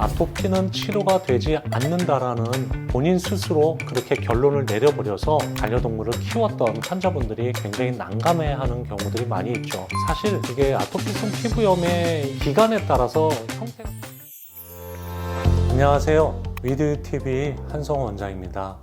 아토피는 치료가 되지 않는다라는 본인 스스로 그렇게 결론을 내려버려서 반려동물을 키웠던 환자분들이 굉장히 난감해하는 경우들이 많이 있죠. 사실 이게 아토피성 피부염의 기간에 따라서 형태가... 안녕하세요. 위드TV 한성호 원장입니다.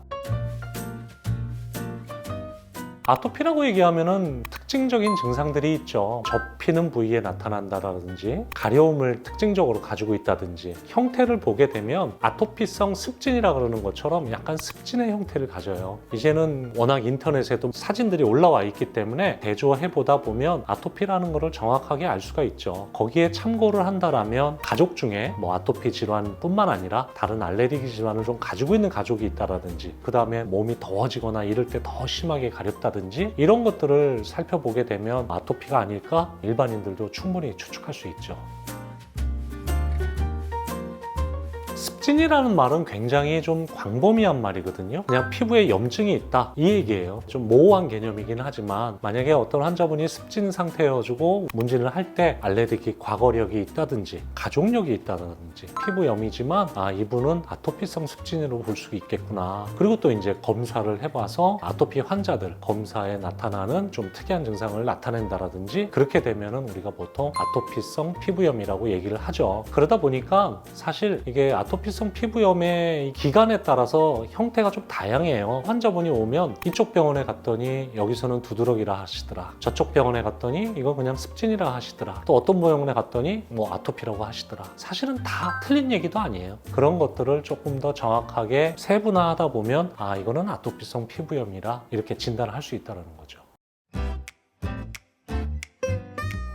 아토피라고 얘기하면은 특징적인 증상들이 있죠. 접히는 부위에 나타난다든지 가려움을 특징적으로 가지고 있다든지 형태를 보게 되면 아토피성 습진이라 그러는 것처럼 약간 습진의 형태를 가져요. 이제는 워낙 인터넷에도 사진들이 올라와 있기 때문에 대조해 보다 보면 아토피라는 것을 정확하게 알 수가 있죠. 거기에 참고를 한다라면 가족 중에 뭐 아토피 질환뿐만 아니라 다른 알레르기 질환을 좀 가지고 있는 가족이 있다라든지 그 다음에 몸이 더워지거나 이럴 때 더 심하게 가렵다든지 이런 것들을 살펴보게 되면 아토피가 아닐까 일반인들도 충분히 추측할 수 있죠. 습진이라는 말은 굉장히 좀 광범위한 말이거든요. 그냥 피부에 염증이 있다 이 얘기예요. 좀 모호한 개념이긴 하지만 만약에 어떤 환자분이 습진 상태여가지고 문진을 할 때 알레르기 과거력이 있다든지 가족력이 있다든지 피부염이지만 이분은 아토피성 습진으로 볼 수 있겠구나. 그리고 또 이제 검사를 해봐서 아토피 환자들 검사에 나타나는 좀 특이한 증상을 나타낸다라든지 그렇게 되면은 우리가 보통 아토피성 피부염이라고 얘기를 하죠. 그러다 보니까 사실 이게 아토피성 피부염의 기간에 따라서 형태가 좀 다양해요. 환자분이 오면 이쪽 병원에 갔더니 여기서는 두드러기라 하시더라. 저쪽 병원에 갔더니 이거 그냥 습진이라 하시더라. 또 어떤 병원에 갔더니 뭐 아토피라고 하시더라. 사실은 다 틀린 얘기도 아니에요. 그런 것들을 조금 더 정확하게 세분화하다 보면 이거는 아토피성 피부염이라 이렇게 진단을 할 수 있다는 거죠.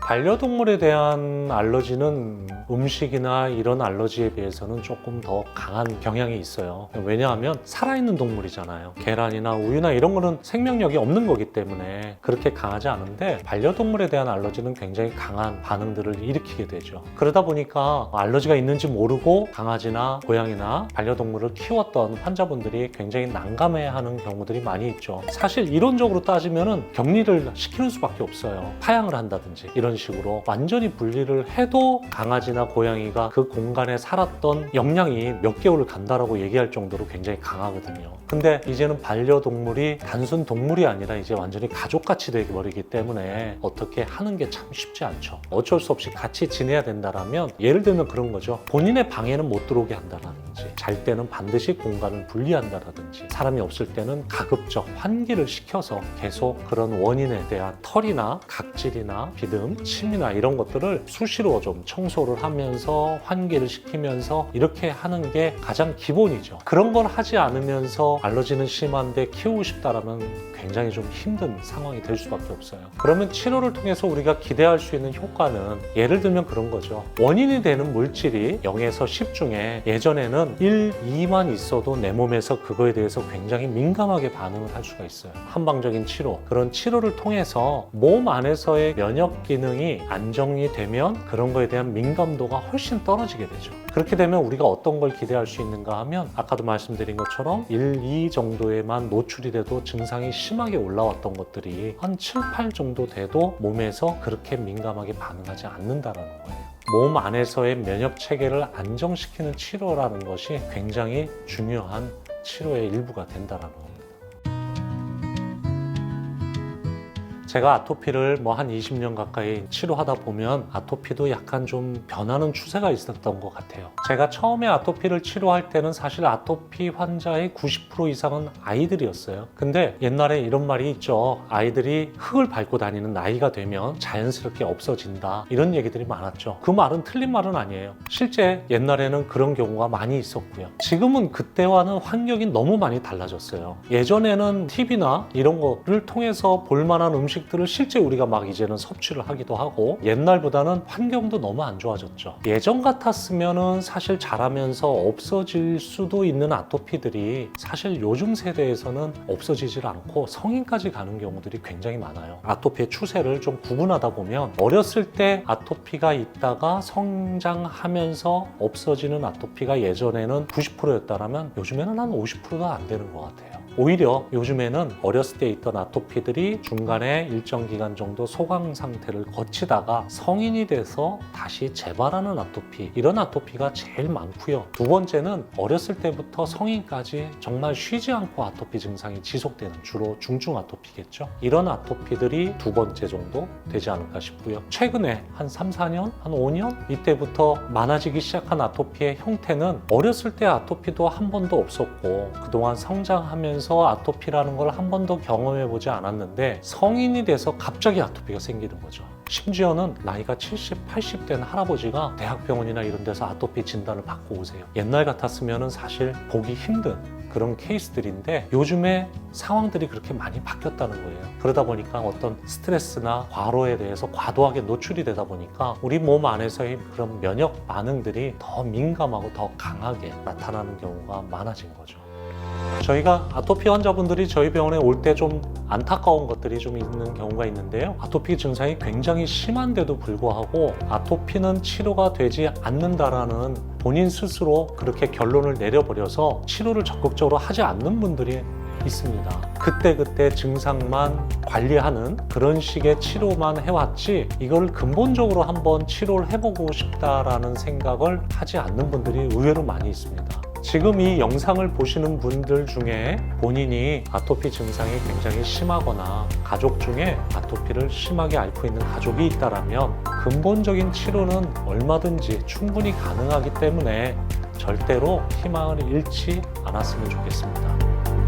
반려동물에 대한 알러지는 음식이나 이런 알러지에 비해서는 조금 더 강한 경향이 있어요. 왜냐하면 살아있는 동물이잖아요. 계란이나 우유나 이런 거는 생명력이 없는 거기 때문에 그렇게 강하지 않은데 반려동물에 대한 알러지는 굉장히 강한 반응들을 일으키게 되죠. 그러다 보니까 알러지가 있는지 모르고 강아지나 고양이나 반려동물을 키웠던 환자분들이 굉장히 난감해하는 경우들이 많이 있죠. 사실 이론적으로 따지면은 격리를 시키는 수밖에 없어요. 파양을 한다든지 이런 식으로 완전히 분리를 해도 강아지나 고양이가 그 공간에 살았던 영향이 몇 개월을 간다라고 얘기할 정도로 굉장히 강하거든요. 근데 이제는 반려동물이 단순 동물이 아니라 이제 완전히 가족같이 되어버리기 때문에 어떻게 하는 게 참 쉽지 않죠. 어쩔 수 없이 같이 지내야 된다라면 예를 들면 그런 거죠. 본인의 방에는 못 들어오게 한다라든지 잘 때는 반드시 공간을 분리한다라든지 사람이 없을 때는 가급적 환기를 시켜서 계속 그런 원인에 대한 털이나 각질이나 비듬 침이나 이런 것들을 수시로 좀 청소를 하면서 환기를 시키면서 이렇게 하는 게 가장 기본이죠. 그런 걸 하지 않으면서 알러지는 심한데 키우고 싶다라면 굉장히 좀 힘든 상황이 될 수밖에 없어요. 그러면 치료를 통해서 우리가 기대할 수 있는 효과는 예를 들면 그런 거죠. 원인이 되는 물질이 0에서 10 중에 예전에는 1, 2만 있어도 내 몸에서 그거에 대해서 굉장히 민감하게 반응을 할 수가 있어요. 한방적인 치료, 그런 치료를 통해서 몸 안에서의 면역 기능이 안정이 되면 그런 거에 대한 민감도가 훨씬 떨어지게 되죠. 그렇게 되면 우리가 어떤 걸 기대할 수 있는가 하면 아까도 말씀드린 것처럼 1, 2 정도에만 노출이 돼도 증상이 심하게 올라왔던 것들이 한 7, 8 정도 돼도 몸에서 그렇게 민감하게 반응하지 않는다라는 거예요. 몸 안에서의 면역 체계를 안정시키는 치료라는 것이 굉장히 중요한 치료의 일부가 된다라는 겁니다. 제가 아토피를 한 20년 가까이 치료하다 보면 아토피도 약간 좀 변하는 추세가 있었던 것 같아요. 제가 처음에 아토피를 치료할 때는 사실 아토피 환자의 90% 이상은 아이들이었어요. 근데 옛날에 이런 말이 있죠. 아이들이 흙을 밟고 다니는 나이가 되면 자연스럽게 없어진다. 이런 얘기들이 많았죠. 그 말은 틀린 말은 아니에요. 실제 옛날에는 그런 경우가 많이 있었고요. 지금은 그때와는 환경이 너무 많이 달라졌어요. 예전에는 TV나 이런 거를 통해서 볼만한 음식들을 실제 우리가 막 이제는 섭취를 하기도 하고 옛날보다는 환경도 너무 안 좋아졌죠. 예전 같았으면은 사실 자라면서 없어질 수도 있는 아토피들이 사실 요즘 세대에서는 없어지질 않고 성인까지 가는 경우들이 굉장히 많아요. 아토피의 추세를 좀 구분하다 보면 어렸을 때 아토피가 있다가 성장하면서 없어지는 아토피가 예전에는 90%였다면 요즘에는 한 50%도 안 되는 것 같아요. 오히려 요즘에는 어렸을 때 있던 아토피들이 중간에 일정 기간 정도 소강 상태를 거치다가 성인이 돼서 다시 재발하는 아토피, 이런 아토피가 제일 많고요. 두 번째는 어렸을 때부터 성인까지 정말 쉬지 않고 아토피 증상이 지속되는, 주로 중증 아토피겠죠. 이런 아토피들이 두 번째 정도 되지 않을까 싶고요. 최근에 한 3, 4년, 한 5년 이때부터 많아지기 시작한 아토피의 형태는 어렸을 때 아토피도 한 번도 없었고 그동안 성장하면서 아토피라는 걸 한 번도 경험해 보지 않았는데 성인이 돼서 갑자기 아토피가 생기는 거죠. 심지어는 나이가 70, 80 된 할아버지가 대학병원이나 이런 데서 아토피 진단을 받고 오세요. 옛날 같았으면 사실 보기 힘든 그런 케이스들인데 요즘에 상황들이 그렇게 많이 바뀌었다는 거예요. 그러다 보니까 어떤 스트레스나 과로에 대해서 과도하게 노출이 되다 보니까 우리 몸 안에서의 그런 면역 반응들이 더 민감하고 더 강하게 나타나는 경우가 많아진 거죠. 저희가 아토피 환자분들이 저희 병원에 올 때 좀 안타까운 것들이 좀 있는 경우가 있는데요. 아토피 증상이 굉장히 심한데도 불구하고 아토피는 치료가 되지 않는다라는 본인 스스로 그렇게 결론을 내려버려서 치료를 적극적으로 하지 않는 분들이 있습니다. 그때그때 증상만 관리하는 그런 식의 치료만 해왔지 이걸 근본적으로 한번 치료를 해보고 싶다라는 생각을 하지 않는 분들이 의외로 많이 있습니다. 지금 이 영상을 보시는 분들 중에 본인이 아토피 증상이 굉장히 심하거나 가족 중에 아토피를 심하게 앓고 있는 가족이 있다면 근본적인 치료는 얼마든지 충분히 가능하기 때문에 절대로 희망을 잃지 않았으면 좋겠습니다.